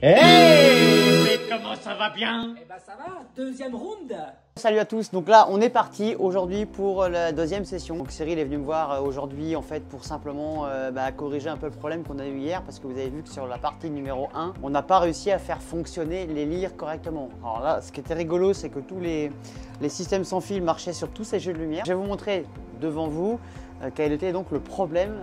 Hey, mais comment ça va bien? Eh ben ça va, deuxième round. Salut à tous, donc là on est parti aujourd'hui pour la deuxième session. Donc Cyril est venu me voir aujourd'hui en fait pour simplement corriger un peu le problème qu'on a eu hier, parce que vous avez vu que sur la partie numéro 1 on n'a pas réussi à faire fonctionner les lyres correctement. Alors là ce qui était rigolo c'est que tous les systèmes sans fil marchaient sur tous ces jeux de lumière. Je vais vous montrer devant vous quel était donc le problème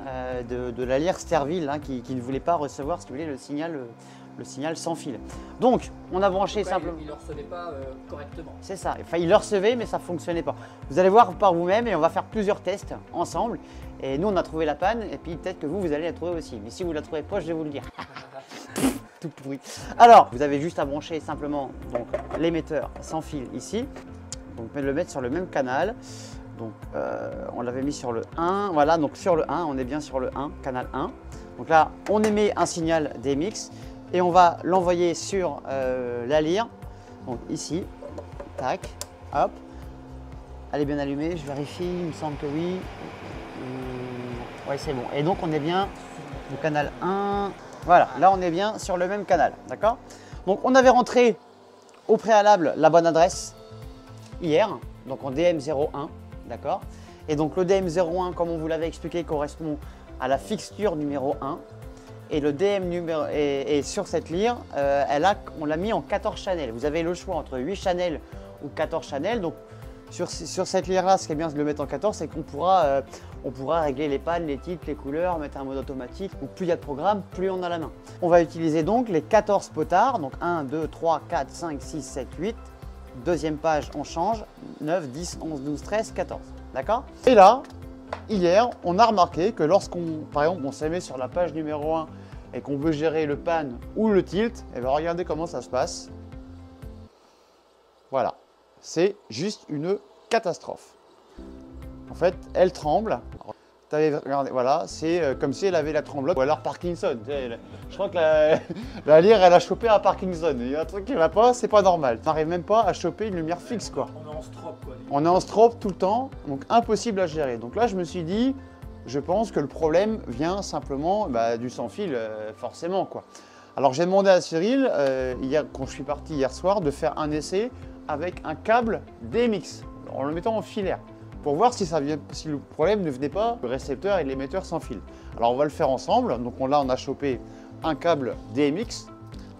de la lyre Sterville hein, qui ne voulait pas recevoir ce que voulait le signal sans fil. Donc, on a branché simplement. Il ne le recevait pas correctement. C'est ça. Enfin, il le recevait, mais ça ne fonctionnait pas. Vous allez voir par vous-même et on va faire plusieurs tests ensemble. Et nous, on a trouvé la panne. Et puis, peut-être que vous allez la trouver aussi. Mais si vous ne la trouvez pas, je vais vous le dire. Tout pourri. Alors, vous avez juste à brancher simplement l'émetteur sans fil ici. Donc, le mettre sur le même canal. Donc, on l'avait mis sur le 1. Voilà, donc sur le 1, on est bien sur le 1, canal 1. Donc là, on émet un signal DMX. Et on va l'envoyer sur la lyre, donc ici, tac, hop, elle est bien allumée, je vérifie, il me semble que oui, ouais c'est bon, et donc on est bien au canal 1, voilà, là on est bien sur le même canal, d'accord? Donc on avait rentré au préalable la bonne adresse hier, donc en DM01, d'accord? Et donc le DM01, comme on vous l'avait expliqué, correspond à la fixture numéro 1. Et le DM numéro et sur cette lyre, on l'a mis en 14 channels. Vous avez le choix entre 8 channels ou 14 channels. Donc sur cette lyre-là, ce qui est bien de le mettre en 14, c'est qu'on pourra régler les pannes, les titres, les couleurs, mettre un mode automatique. Donc plus il y a de programme, plus on a la main. On va utiliser donc les 14 potards. Donc 1, 2, 3, 4, 5, 6, 7, 8. Deuxième page, on change. 9, 10, 11, 12, 13, 14. D'accord? Et là, hier, on a remarqué que par exemple, on s'est mis sur la page numéro 1 et qu'on veut gérer le pan ou le tilt, et bien regardez comment ça se passe. Voilà, c'est juste une catastrophe. En fait, elle tremble. Regardez, voilà, c'est comme si elle avait la tremblote ou alors Parkinson. Je crois que la lyre, elle a chopé à Parkinson. Il y a un truc qui ne va pas, c'est pas normal. On n'arrive même pas à choper une lumière fixe, quoi. On est en strobe, quoi. On est en strobe tout le temps, donc impossible à gérer. Donc là, je me suis dit, je pense que le problème vient simplement du sans-fil, forcément, quoi. Alors j'ai demandé à Cyril, quand je suis parti hier soir, de faire un essai avec un câble DMX, en le mettant en filaire, pour voir si le problème ne venait pas du récepteur et de l'émetteur sans fil. Alors on va le faire ensemble. Donc là, on a chopé un câble DMX.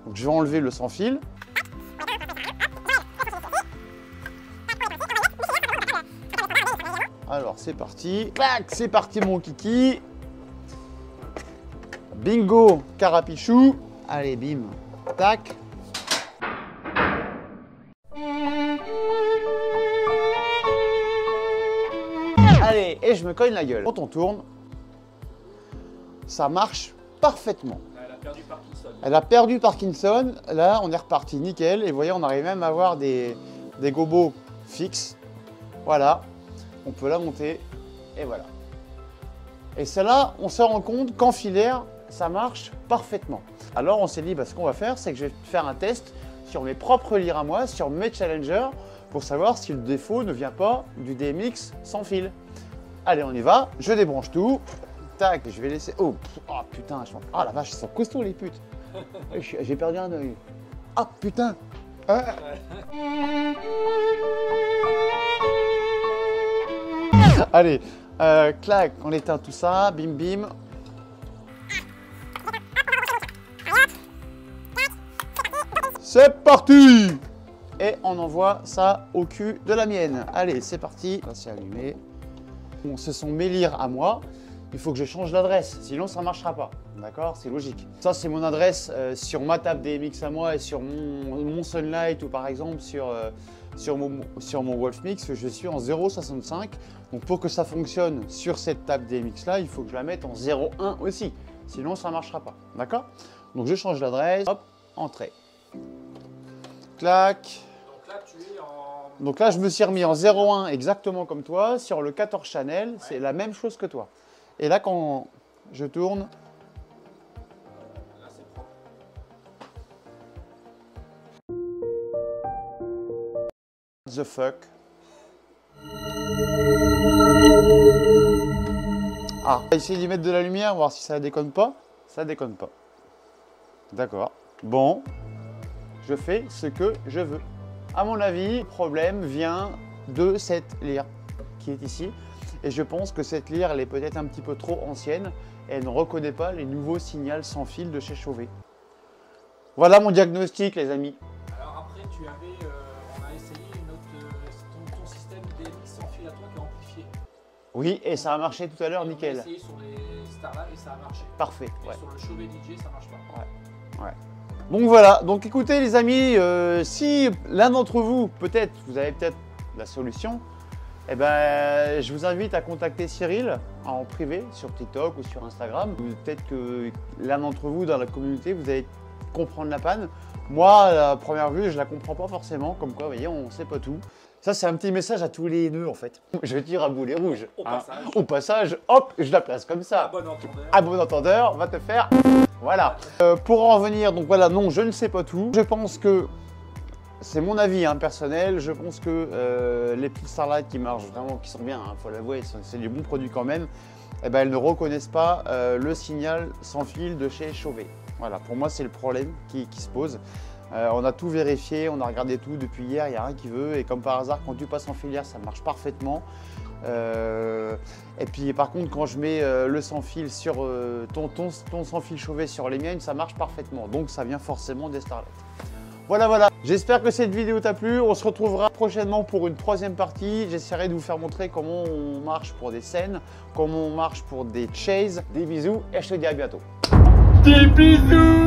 Donc je vais enlever le sans fil. Alors c'est parti. Clac, c'est parti mon kiki. Bingo, carapichou. Allez, bim, tac. Allez, et je me cogne la gueule. Quand on tourne, ça marche parfaitement. Elle a perdu Parkinson. Elle a perdu Parkinson. Là, on est reparti nickel. Et vous voyez, on arrive même à avoir des gobos fixes. Voilà. On peut la monter. Et voilà. Et celle-là, on se rend compte qu'en filaire, ça marche parfaitement. Alors, on s'est dit, ce qu'on va faire, c'est que je vais faire un test sur mes propres lyres à moi, sur mes challengers, pour savoir si le défaut ne vient pas du DMX sans fil. Allez, on y va. Je débranche tout. Tac, je vais laisser... Oh putain, oh la vache, ils sont costauds les putes. J'ai perdu un œil. Ah putain. Allez, clac, on éteint tout ça, bim bim. C'est parti. Et on envoie ça au cul de la mienne. Allez, c'est parti. Là, c'est allumé. Bon, ce sont mes lyres à moi. Il faut que je change l'adresse, sinon ça ne marchera pas. D'accord? C'est logique. Ça, c'est mon adresse sur ma table DMX à moi et sur mon Sunlight ou par exemple sur mon Wolfmix, je suis en 0,65. Donc pour que ça fonctionne sur cette table DMX là, il faut que je la mette en 0,1 aussi. Sinon, ça ne marchera pas. D'accord? Donc je change l'adresse. Hop, entrée. Clac. Donc là, tu es en... Donc là, je me suis remis en 0,1 exactement comme toi. Sur le 14 channel, ouais. C'est la même chose que toi. Et là, quand je tourne... Là, c'est propre. The fuck. Ah, on va essayer d'y mettre de la lumière, voir si ça déconne pas. Ça déconne pas. D'accord. Bon, je fais ce que je veux. À mon avis, le problème vient de cette lyre qui est ici. Et je pense que cette lyre, elle est peut-être un petit peu trop ancienne. Et elle ne reconnaît pas les nouveaux signaux sans fil de chez Chauvet. Voilà mon diagnostic, les amis. Alors après, tu avais, on a essayé ton système DMI sans fil à toi qui est amplifié. Oui, et ça a marché tout à l'heure, nickel. On a essayé sur les Starlab et ça a marché. Parfait. Et Ouais. sur le Chauvet DJ, ça marche pas. Ouais. Donc voilà, donc écoutez les amis, si l'un d'entre vous, peut-être, vous avez peut-être la solution, eh ben, je vous invite à contacter Cyril en privé sur TikTok ou sur Instagram. Peut-être que l'un d'entre vous dans la communauté, vous allez comprendre la panne. Moi, à la première vue, je la comprends pas forcément, comme quoi, vous voyez, on sait pas tout. Ça, c'est un petit message à tous les nœuds en fait. Je tire à boulet rouge. Au passage. Au passage, hop, je la place comme ça. À bon entendeur. À bon entendeur, va te faire. Voilà. Pour en revenir, donc voilà, non, je ne sais pas tout. Je pense que, c'est mon avis personnel, je pense que les petites Starlight qui marchent vraiment, qui sont bien, faut l'avouer, c'est du bon produit quand même, eh ben, elles ne reconnaissent pas le signal sans fil de chez Chauvet. Voilà, pour moi c'est le problème qui se pose. On a tout vérifié, on a regardé tout depuis hier, il n'y a rien qui veut, et comme par hasard, quand tu passes en filière, ça marche parfaitement. Et puis par contre, quand je mets le sans fil sur ton sans fil Chauvet sur les miennes, ça marche parfaitement. Donc ça vient forcément des Starlight. Voilà, voilà. J'espère que cette vidéo t'a plu. On se retrouvera prochainement pour une troisième partie. J'essaierai de vous faire montrer comment on marche pour des scènes, comment on marche pour des chases. Des bisous et je te dis à bientôt. Des bisous.